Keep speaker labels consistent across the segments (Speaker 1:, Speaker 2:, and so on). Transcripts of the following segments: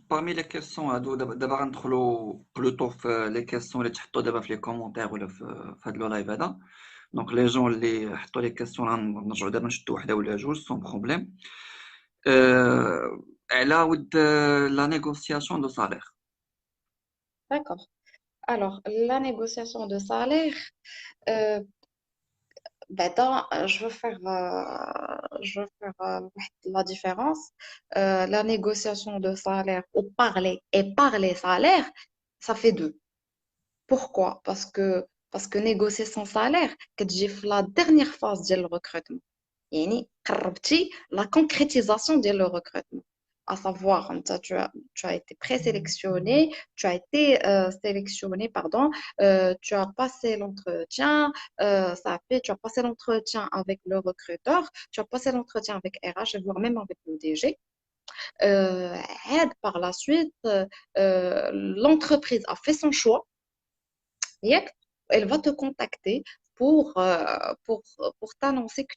Speaker 1: Parmi les questions, d'abord غندخلوا plutôt في les questions اللي تحطوا دابا في les commentaires ولا في هاد le live هذا. Donc les gens اللي حطوا les questions غنرجعوا دابا نشدوا وحده ولا جوج sans problème. على ود la négociation de salaire.
Speaker 2: D'accord. Alors, la négociation de salaire, euh, je veux faire la différence. La négociation de salaire ou parler salaire, ça fait deux. Pourquoi? Parce que négocier son salaire, que j'ai fait la dernière phase de le recrutement. يعني قربتي la concrétisation de le recrutement. À savoir, tu as été présélectionné, tu as été sélectionné, pardon, tu as passé l'entretien, tu as passé l'entretien avec le recruteur, tu as passé l'entretien avec RH, voire même avec le DG. Par la suite, l'entreprise a fait son choix. Yep, elle va te contacter pour, euh, pour, pour t'annoncer que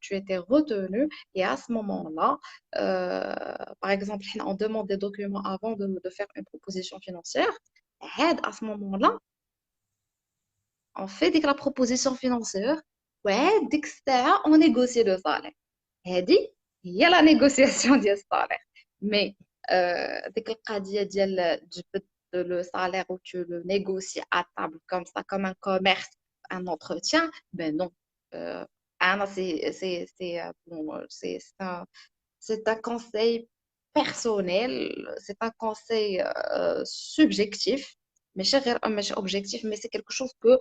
Speaker 2: tu étais retenu. Et à ce moment-là, par exemple, on demande des documents avant de faire une proposition financière. À ce moment-là, on fait dès que la proposition financière, ouais, dès que ça, on négocie le salaire. هذه هي la négociation ديال salaire. Mais ديك القضية ديال تجبد le salaire où tu le négocies à table comme ça, comme un commerce, un entretien, ben non. Anna, c'est un conseil personnel, c'est un conseil subjectif, mais cher objectif, mais c'est quelque chose que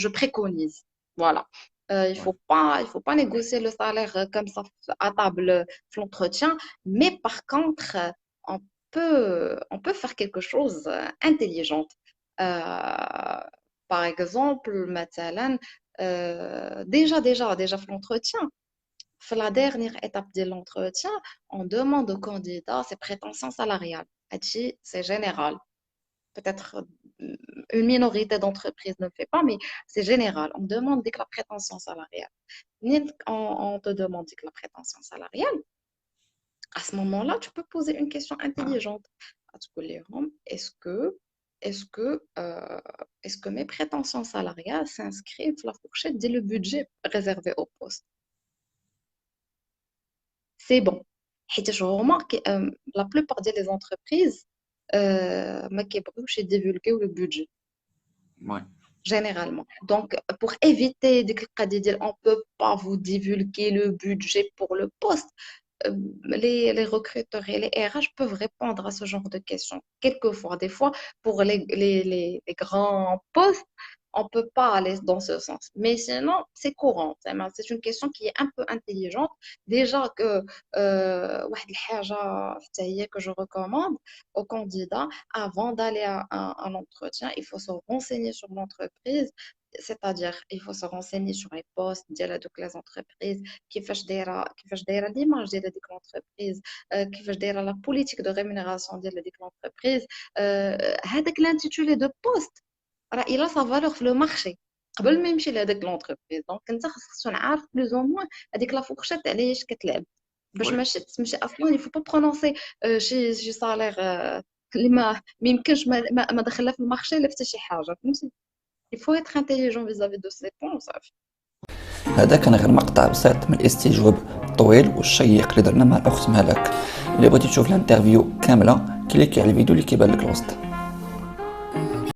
Speaker 2: je préconise. Voilà.
Speaker 1: Ouais.
Speaker 2: Il faut pas négocier le salaire comme ça à table l'entretien, mais par contre, on peut faire quelque chose intelligent. Euh, Par exemple, مثلاً, déjà l'entretien. La dernière étape de l'entretien, on demande au candidat ses prétentions salariales. C'est général. Peut-être une minorité d'entreprises ne le fait pas, mais c'est général. On demande dès que la prétention salariale. On te demande dès que la prétention salariale. À ce moment-là, tu peux poser une question intelligente. Est-ce que, euh, est-ce que mes prétentions salariales s'inscrivent dans la fourchette dès le budget réservé au poste? C'est bon. حيت هما la plupart des entreprises ما كيبغيوش يديفولغيو le budget
Speaker 1: Ouais.
Speaker 2: généralement. Donc pour éviter ديك القضية ديال on peut pas vous divulguer le budget pour le poste, euh, les recruteurs et les RH peuvent répondre à ce genre de questions. Quelquefois, des fois, pour les grands postes, on ne peut pas aller dans ce sens. Mais sinon, c'est courant. C'est une question qui est un peu intelligente. Déjà que, واحد الحاجة حتى هي que je recommande aux candidats, avant d'aller à l'entretien, il faut se renseigner sur l'entreprise. C'est-à-dire, il faut se renseigner sur les postes de les entreprises, كيفاش دايره l'image ديال هذيك l'entreprise, كيفاش دايره la politique de rémunération ديال هذيك l'entreprise, هذاك l'intitulé de poste راه إلا sa valeur في le marché قبل ما يمشي لهذاك l'entreprise. دونك انت خاصك تكون عارف بلوز او موان هذيك لا فورشيت على ايش كتلعب باش
Speaker 1: Ouais.
Speaker 2: ماشي تمشي اصلا. il faut pas prononcer شي صالير اللي ما يمكنش ما دخلها في المارشي لا حتى شي حاجه فهمتي. il faut être intelligent vis-à-vis de ces points وصافي.
Speaker 3: هذا كان غير مقطع بسيط من الاستجواب الطويل والشيق اللي درنا مع الاخت مالك. اللي بغيتي تشوف الانترفيو كامله كليكي على الفيديو اللي كيبان لك الوسط.